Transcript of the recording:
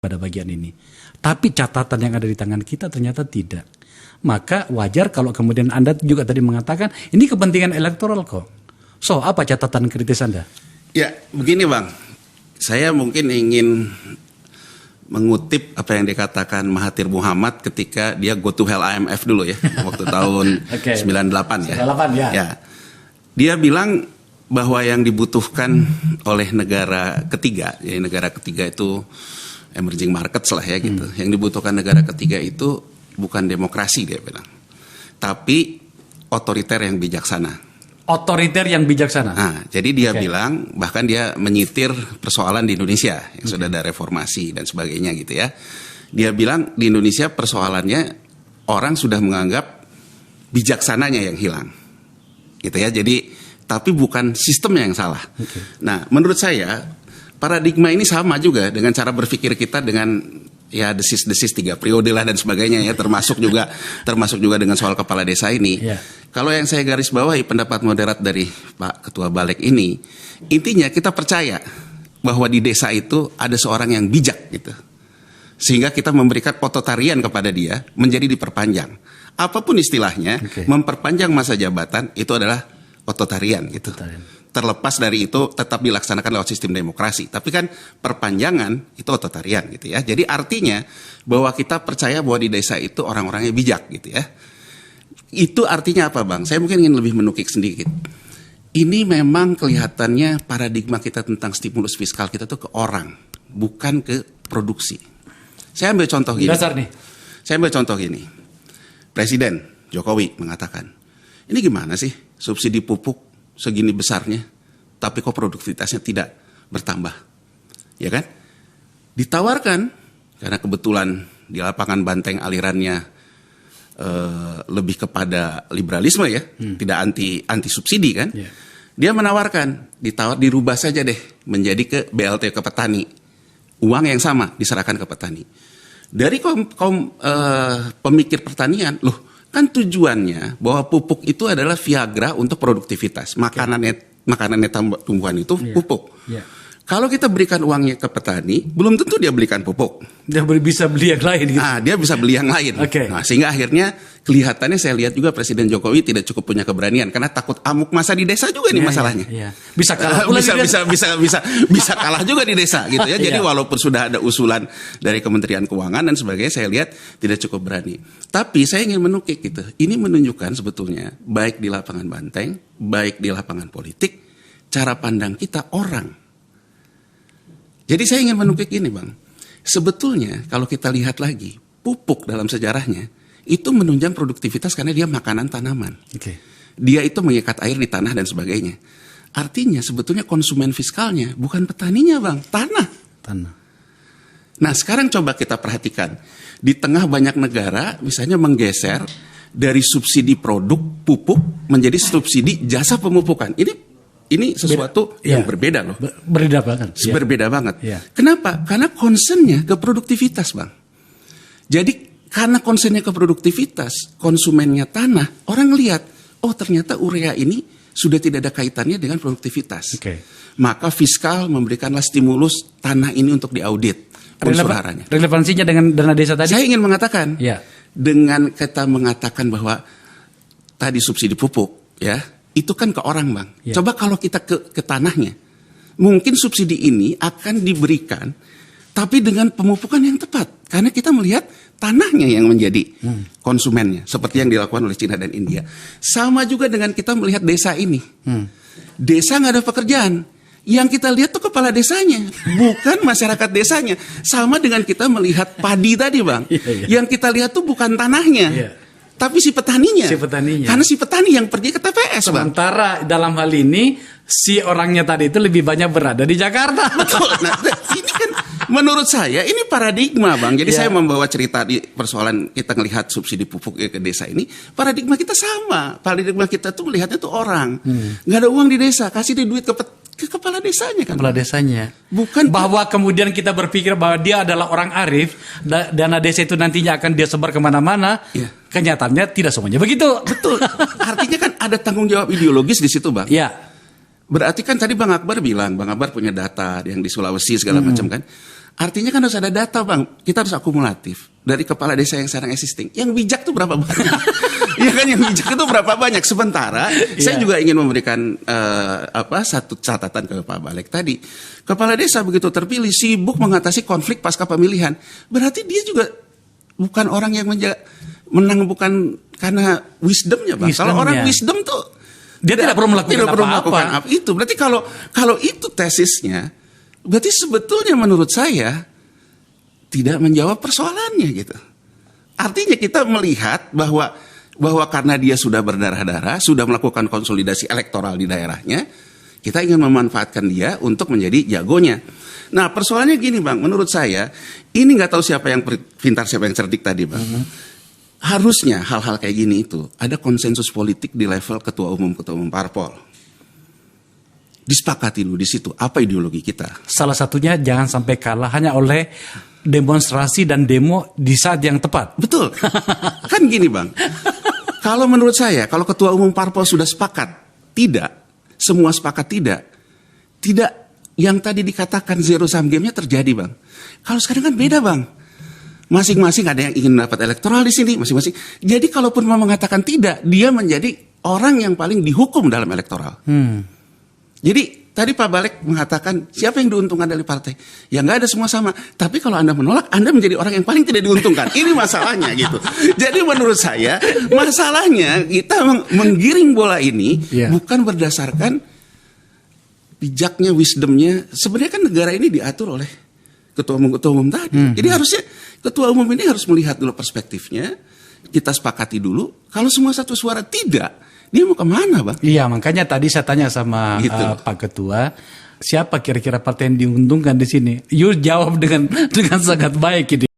pada bagian ini. Tapi catatan yang ada di tangan kita ternyata tidak. Maka wajar kalau kemudian Anda juga tadi mengatakan ini kepentingan elektoral kok. So, apa catatan kritis Anda? Ya, begini Bang. Saya mungkin ingin mengutip apa yang dikatakan Mahathir Muhammad ketika dia go to hell IMF dulu ya, waktu tahun 98 ya. 98 ya. Ya. Dia bilang bahwa yang dibutuhkan oleh negara ketiga, ya negara ketiga itu emerging markets lah ya gitu. Yang dibutuhkan negara ketiga itu bukan demokrasi dia bilang, tapi otoriter yang bijaksana. Otoriter yang bijaksana. Nah, jadi dia bilang, bahkan dia menyitir persoalan di Indonesia yang sudah ada reformasi dan sebagainya gitu ya. Dia bilang di Indonesia persoalannya orang sudah menganggap bijaksananya yang hilang, gitu ya. Jadi tapi bukan sistemnya yang salah. Nah, menurut saya paradigma ini sama juga dengan cara berpikir kita dengan ya desis-desis 3 periode lah dan sebagainya ya, termasuk juga dengan soal kepala desa ini. Kalau yang saya garis bawahi pendapat moderat dari Pak Ketua Balik ini, intinya kita percaya bahwa di desa itu ada seorang yang bijak gitu. Sehingga kita memberikan ototarian kepada dia menjadi diperpanjang. Apapun istilahnya, memperpanjang masa jabatan itu adalah ototarian gitu. Terlepas dari itu tetap dilaksanakan lewat sistem demokrasi. Tapi kan perpanjangan itu ototarian gitu ya. Jadi artinya bahwa kita percaya bahwa di desa itu orang-orangnya bijak gitu ya. Itu artinya apa Bang? Saya mungkin ingin lebih menukik sedikit. Ini memang kelihatannya paradigma kita tentang stimulus fiskal kita tuh ke orang, bukan ke produksi. Saya ambil contoh gini. Dasar nih. Saya ambil contoh gini. Presiden Jokowi mengatakan, ini gimana sih subsidi pupuk segini besarnya, tapi kok produktivitasnya tidak bertambah, ya kan? Ditawarkan karena kebetulan di lapangan Banteng alirannya lebih kepada liberalisme ya, tidak anti subsidi kan? Dia menawarkan, dirubah saja deh menjadi ke BLT ke petani, uang yang sama diserahkan ke petani. Dari kaum pemikir pertanian, loh. Kan tujuannya bahwa pupuk itu adalah Viagra untuk produktivitas. Makanannya tumbuhan itu pupuk. Kalau kita berikan uangnya ke petani, belum tentu dia belikan pupuk. Dia bisa beli yang lain. Gitu. Dia bisa beli yang lain. Nah, sehingga akhirnya kelihatannya saya lihat juga Presiden Jokowi tidak cukup punya keberanian karena takut amuk masa di desa juga nih masalahnya. Bisa kalah. bisa kalah juga di desa gitu ya. Jadi walaupun sudah ada usulan dari Kementerian Keuangan dan sebagainya, saya lihat tidak cukup berani. Tapi saya ingin menukik gitu. Ini menunjukkan sebetulnya baik di lapangan Banteng, baik di lapangan politik, cara pandang kita orang. Jadi saya ingin menukik ini Bang, sebetulnya kalau kita lihat lagi, pupuk dalam sejarahnya itu menunjang produktivitas karena dia makanan tanaman. Dia itu mengikat air di tanah dan sebagainya. Artinya sebetulnya konsumen fiskalnya bukan petaninya Bang, tanah. Nah sekarang coba kita perhatikan, di tengah banyak negara misalnya menggeser dari subsidi produk pupuk menjadi subsidi jasa pemupukan. Ini sesuatu yang berbeda loh. Berbeda banget. Berbeda banget. Kenapa? Karena concernnya ke produktivitas Bang. Jadi karena concernnya ke produktivitas, konsumennya tanah, orang lihat, oh ternyata urea ini sudah tidak ada kaitannya dengan produktivitas. Maka fiskal memberikanlah stimulus tanah ini untuk diaudit unsur haranya. Relevansinya dengan dana desa tadi? Saya ingin mengatakan, dengan kita mengatakan bahwa tadi subsidi pupuk, ya. Itu kan ke orang Bang. Coba kalau kita ke tanahnya, mungkin subsidi ini akan diberikan, tapi dengan pemupukan yang tepat. Karena kita melihat tanahnya yang menjadi konsumennya, seperti yang dilakukan oleh Cina dan India. Sama juga dengan kita melihat desa ini. Desa nggak ada pekerjaan. Yang kita lihat tuh kepala desanya, bukan masyarakat desanya. Sama dengan kita melihat padi tadi Bang. Yang kita lihat tuh bukan tanahnya. Tapi si petaninya. Karena si petani yang pergi ke TPS, Bang. Sementara dalam hal ini, si orangnya tadi itu lebih banyak berada di Jakarta. Betul. Nah, ini kan menurut saya, ini paradigma, Bang. Jadi saya membawa cerita di persoalan kita melihat subsidi pupuk ke desa ini. Paradigma kita sama. Paradigma kita tuh melihatnya tuh orang. Nggak ada uang di desa, kasih dia duit ke kepala desanya kan. Kepala desanya. Bukan bahwa kemudian kita berpikir bahwa dia adalah orang arif, dana desa itu nantinya akan dia sebar kemana-mana. Kenyataannya tidak semuanya begitu. Betul. Artinya kan ada tanggung jawab ideologis di situ, Bang. Berarti kan tadi Bang Akbar bilang, Bang Akbar punya data yang di Sulawesi segala macam kan. Artinya kan harus ada data, Bang. Kita harus akumulatif. Dari kepala desa yang sekarang existing. Yang bijak tuh berapa banyak? Iya kan, yang bijak itu berapa banyak? Sementara saya juga ingin memberikan satu catatan ke Pak Balek tadi. Kepala desa begitu terpilih sibuk mengatasi konflik pasca pemilihan. Berarti dia juga bukan orang yang menang bukan karena wisdomnya, Bang. Kalau orang wisdom tuh dia tidak perlu melakukan apa-apa. Itu berarti kalau itu tesisnya, berarti sebetulnya menurut saya tidak menjawab persoalannya gitu. Artinya kita melihat bahwa karena dia sudah berdarah-darah, sudah melakukan konsolidasi elektoral di daerahnya, kita ingin memanfaatkan dia untuk menjadi jagonya. Nah, persoalannya gini, Bang, menurut saya ini nggak tahu siapa yang pintar, siapa yang cerdik tadi, Bang. Harusnya hal-hal kayak gini itu ada konsensus politik di level ketua umum parpol. Disepakati dulu di situ apa ideologi kita. Salah satunya jangan sampai kalah hanya oleh demonstrasi dan demo di saat yang tepat. Betul. Kan gini, Bang. Kalau menurut saya, kalau ketua umum parpol sudah sepakat, semua sepakat tidak yang tadi dikatakan zero sum game-nya terjadi, Bang. Kalau sekarang kan beda, Bang. Masing-masing ada yang ingin dapat elektoral di sini, masing-masing. Jadi kalaupun mau mengatakan tidak, dia menjadi orang yang paling dihukum dalam elektoral. Jadi tadi Pak Balek mengatakan siapa yang diuntungkan dari partai? Ya nggak ada, semua sama. Tapi kalau Anda menolak, Anda menjadi orang yang paling tidak diuntungkan. Ini masalahnya gitu. Jadi menurut saya masalahnya kita menggiring bola ini bukan berdasarkan bijaknya, wisdomnya. Sebenarnya kan negara ini diatur oleh ketua umum tadi. Jadi harusnya ketua umum ini harus melihat dulu perspektifnya. Kita sepakati dulu. Kalau semua satu suara tidak, dia mau kemana, Bang? Iya, makanya tadi saya tanya sama Pak Ketua, siapa kira-kira partai yang diuntungkan di sini? You jawab dengan sangat baik ini.